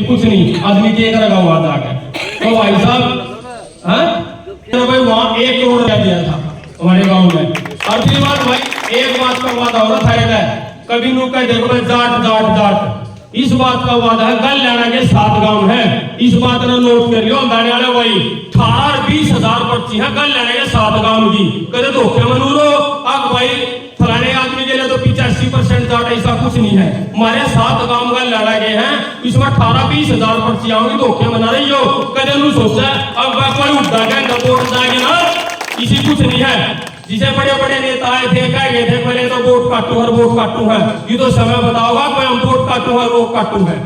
कुछ नहीं, आदमी के लगा हुआ था आकर। तो भाई साहब तो भाई वहाँ 1 करोड़ रुपया दिया था हमारे गांव में। और फिर बात भाई एक बात का वादा हो रहा था, कभी नु कह देखो भाई जाट जाट जाट, इस बात का वादा है गल लेना के 7 गांव है, इस बात ने नोट कर लियो अंदाने वाले भाई 18-20 पर्ची है गल लेने के 7 गांव की। कदे धोखे में लो अब भाई फलाने आदमी के लिए तो 85% जाट, ऐसा कुछ नहीं है। हमारे 7 गांव गल लड़ा गए हैं, इसमें 18-20 पर्ची आऊंगी, धोखे बना रही हो। कदे नु सोचा अब कोई उठा के वोट जाएंगे ना, इसी कुछ नहीं है। जिसे बड़े बड़े नेता आए थे कह गए थे पहले तो वोट काटू है, ये तो समय बताओगा कोई हम वोट काटू है,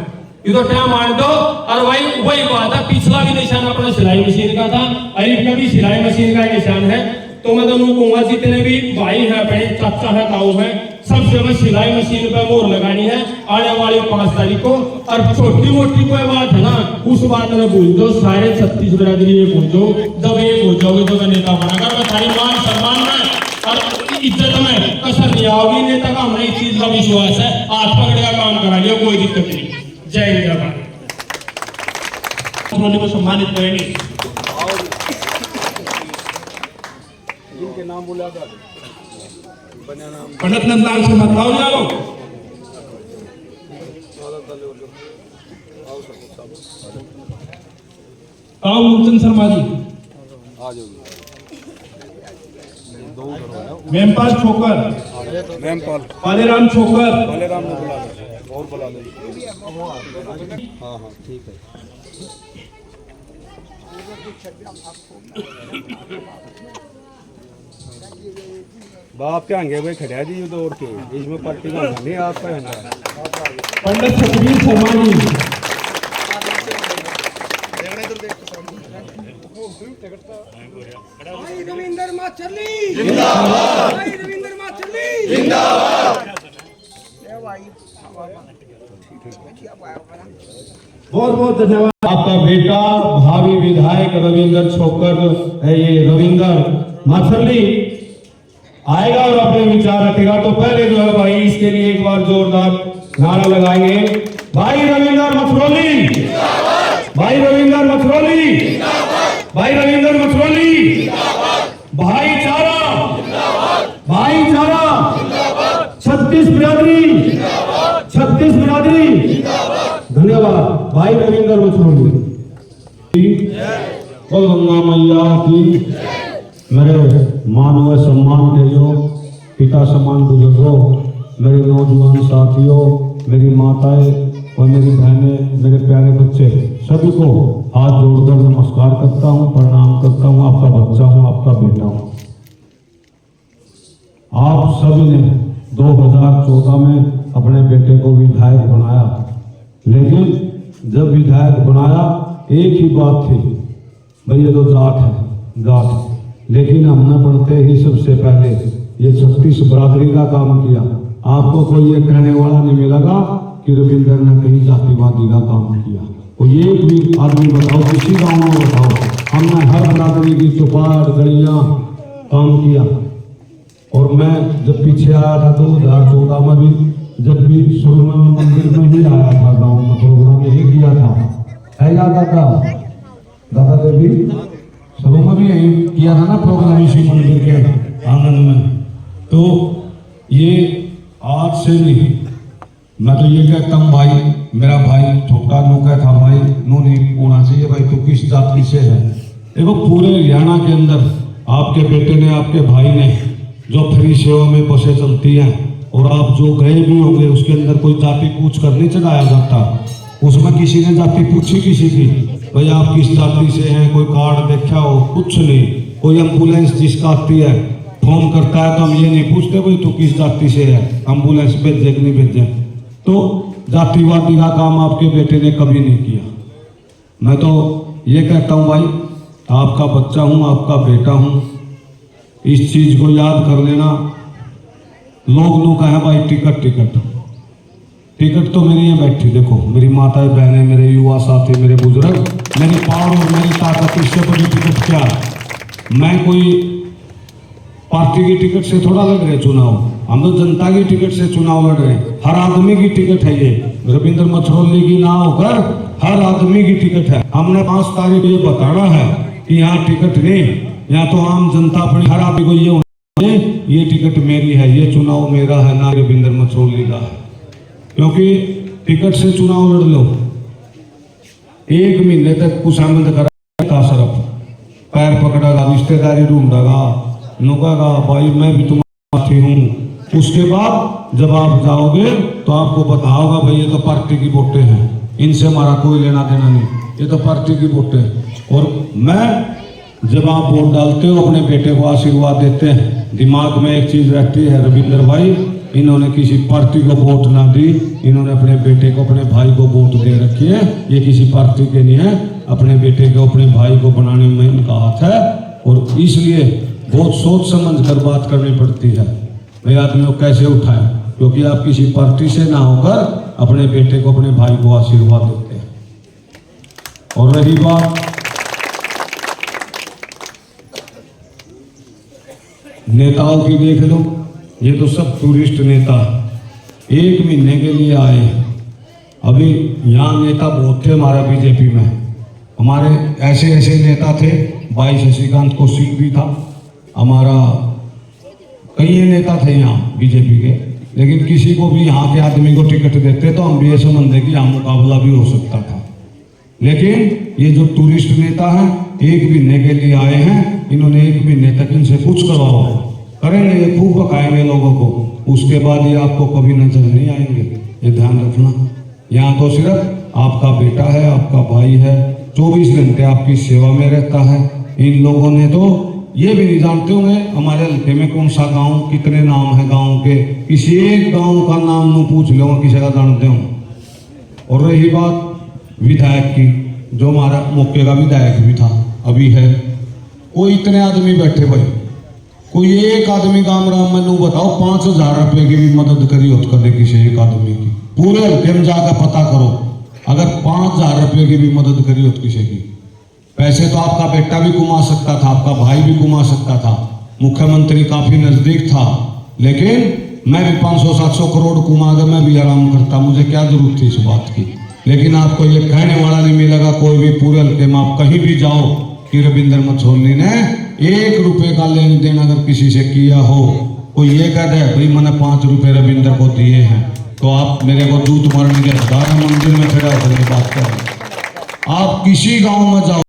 ये तो टाइम मान दो। और वही बात है, पिछला भी निशान अपना सिलाई मशीन का था, अभी का भी सिलाई मशीन का निशान है। तो मैं तो कहूंगा जितने भी भाई है, अपने चाचा है, ताऊ है, सबसे मैं सिलाई मशीन पे मोहर लगानी है आने वाली 5 तारीख को। और छोटी मोटी कोई बात है ना, उस बात में भूल दो, सारे 36 बिरादरी एक हो जाओ, जब एक हो जाओगे तो मैं नेता बनाकर मैं सारी मान सम्मान में और इज्जत में कसर नहीं आओगी। नेता का हमें इस चीज का विश्वास है, हाथ पकड़ का काम करा लिया, कोई दिक्कत नहीं। जय हिंद। को सम्मानित करेंगे जिनके नाम बोला था पंडित नंदलाल से बताओ जाओ। आओ मूलचंद शर्मा जी आ जाओगे। वेमपाल छोकर, वेमपाल पालेराम छोकर, पालेराम ने बुला लो और बुला लो। हाँ हाँ ठीक है। बाप क्या आगे भाई खड़ा जी ये दौड़ के इसमें पार्टी का नहीं आपका है ना। पंडित सतवीर शर्मा जी, रविंदर माचरली जिंदाबाद, रविंदर माचरली जिंदाबाद। बहुत बहुत धन्यवाद। आपका बेटा भावी विधायक रविंदर छोकर, ये रविंदर माथरली आएगा और अपने विचार रखेगा। तो पहले जो है भाई इसके लिए एक बार जोरदार नारा लगाएंगे। भाई रविंदर मथुरोली, भाई रविंदर मथुरोली, भाई रविंदर मथुरोली, भाईचारा, भाईचारा, 36 बिरादरी, 36 बिरादरी। धन्यवाद भाई रविंदर मथुरोली। गंगा मैया की, मेरे मान व सम्मान के जो पिता समान बुजुर्गों, मेरे नौजवान साथियों, मेरी माताएं और मेरी बहनें, मेरे प्यारे बच्चे, सभी को हाथ जोड़कर नमस्कार करता हूं, प्रणाम करता हूं। आपका बच्चा हूं, आपका बेटा हूं। आप सभी ने 2014 में अपने बेटे को विधायक बनाया, लेकिन जब विधायक बनाया एक ही बात थी, भाई ये तो जाट है, जाट है। लेकिन हमने बढ़ते ही सबसे पहले ये 36 बिरादरी का काम किया। आपको कोई ये कहने वाला नहीं मिलेगा कि रविंदर ने कहीं जातिवादी का काम किया। कोई एक भी आदमी बताओ, किसी गांव में बताओ, हमने हर बिरादरी की चौपाट गलियां काम किया। और मैं जब पीछे आया था 2014 में भी, जब भी शुरू में मंदिर में ही आया था, गाँव में प्रोग्राम यही किया था। है याद आता दादा देवी, शुरू में भी यही किया था ना प्रोग्राम इसी मंदिर के आंगन में। तो ये आज से नहीं, मैं तो ये कहता हूँ भाई, मेरा भाई छोटा नो कहता भाई नो नहीं होना चाहिए, भाई तू किस जाति से है। देखो पूरे हरियाणा के अंदर आपके बेटे ने, आपके भाई ने जो फ्री सेवा में बसें चलती हैं, और आप जो गए भी होंगे उसके अंदर कोई जाति पूछ कर नहीं चढ़ाया जाता। उसमें किसी ने जाति पूछी किसी की, भाई आप किस जाति से हैं, कोई कार्ड देखा हो, कुछ नहीं। कोई एम्बुलेंस जिसका आती है फोन करता है तो हम ये नहीं पूछते भाई तू किस जाति से है, एम्बुलेंस भेजे कि नहीं भेजे। तो जातिवादी का काम आपके बेटे ने कभी नहीं किया। मैं तो ये कहता हूँ भाई, आपका बच्चा हूँ, आपका बेटा हूँ, इस चीज को याद कर लेना। लोग कहें भाई टिकट टिकट टिकट तो मेरी यहाँ बैठी, देखो मेरी माताएं बहनें, मेरे युवा साथी, मेरे बुजुर्ग, मेरी पावर और मेरी ताकत, इससे बड़ी टिकट क्या है। मैं कोई पार्टी की टिकट से थोड़ा लड़ रहे चुनाव, हम तो जनता की टिकट से चुनाव लड़ रहे हैं। हर आदमी की टिकट है ये। रविंदर मथुरोली की ना होकर हर आदमी की टिकट है। हमने 5 तारीख को ये बताना है कि यहाँ टिकट नहीं, यहाँ तो आम जनता अपनी हर आदमी को ये टिकट मेरी है, ये चुनाव मेरा है, ना रविंद्र मछोली का है। क्योंकि टिकट से चुनाव लड़ लो, 1 महीने तक कुशामद करा सरफ पैर पकड़ेगा, रिश्तेदारी ढूंढेगा, नुकागा भाई मैं भी तुम्हारा साथी हूँ। उसके बाद जब आप जाओगे तो आपको पता होगा भाई ये तो पार्टी की वोटें हैं, इनसे हमारा कोई लेना देना नहीं, ये तो पार्टी की वोटें हैं। और मैं जब आप वोट डालते हो अपने बेटे को आशीर्वाद देते हैं, दिमाग में एक चीज रहती है रविंद्र भाई, इन्होंने किसी पार्टी को वोट ना दी, इन्होंने अपने बेटे को अपने भाई को वोट दे रखी है। ये किसी पार्टी के नहीं है, अपने बेटे को अपने भाई को बनाने में इनका हाथ है। और इसलिए बहुत सोच समझ कर बात करनी पड़ती है भाई आदमी को कैसे उठाए, क्योंकि आप किसी पार्टी से ना होकर अपने बेटे को अपने भाई को आशीर्वाद देते हैं। और रही बात नेताओं की, देख लो ये तो सब टूरिस्ट नेता 1 महीने के लिए आए हैं। अभी यहाँ नेता बहुत थे हमारा बीजेपी में, हमारे ऐसे ऐसे नेता थे, भाई शशिकांत कौशिक भी था हमारा, कई नेता थे यहाँ बीजेपी के, लेकिन किसी को भी यहाँ के आदमी को टिकट देते तो हम भी ये समझते कि यहाँ मुकाबला भी हो सकता था। लेकिन ये जो टूरिस्ट नेता हैं 1 महीने के लिए आए हैं, इन्होंने 1 महीने तक इनसे कुछ करवाओ करेंगे, ये खूब बकाएंगे लोगों को, उसके बाद ये आपको कभी नजर नहीं आएंगे, ये ध्यान रखना। यहाँ तो सिर्फ आपका बेटा है, आपका भाई है, 24 घंटे आपकी सेवा में रहता है। इन लोगों ने तो ये भी नहीं जानते होंगे हमारे हल्के में कौन सा गांव, कितने नाम है गांव के, किसी एक गांव का नाम न पूछ लो किसी का जानते हो। और रही बात विधायक की, जो हमारा मौके का विधायक भी था अभी है, कोई इतने आदमी बैठे भाई, कोई एक आदमी काम राम मैनू बताओ 5000 रुपए की भी मदद करी होत करे किसी एक आदमी की, पूरे हल्के में जाकर पता करो, अगर 5000 रुपए की भी मदद करी होत किसी की। पैसे तो आपका बेटा भी कमा सकता था, आपका भाई भी कमा सकता था, मुख्यमंत्री काफी नजदीक था, लेकिन मैं भी 500-700 करोड़ कमा कर मैं भी आराम करता, मुझे क्या जरूरत थी इस बात की। लेकिन आपको ये कहने वाला नहीं मिलेगा कोई भी पूरे हल्के में, आप कहीं भी जाओ कि रविंद्र मछोली ने 1 रुपए का लेन देन अगर किसी से किया हो, कोई ये कह दे भाई मैंने 5 रुपए रविंद्र को दिए हैं, तो आप मेरे को दूध मारने के हज़ार मंदिर में खड़ा होकर बात करें। आप किसी गांव में जाओ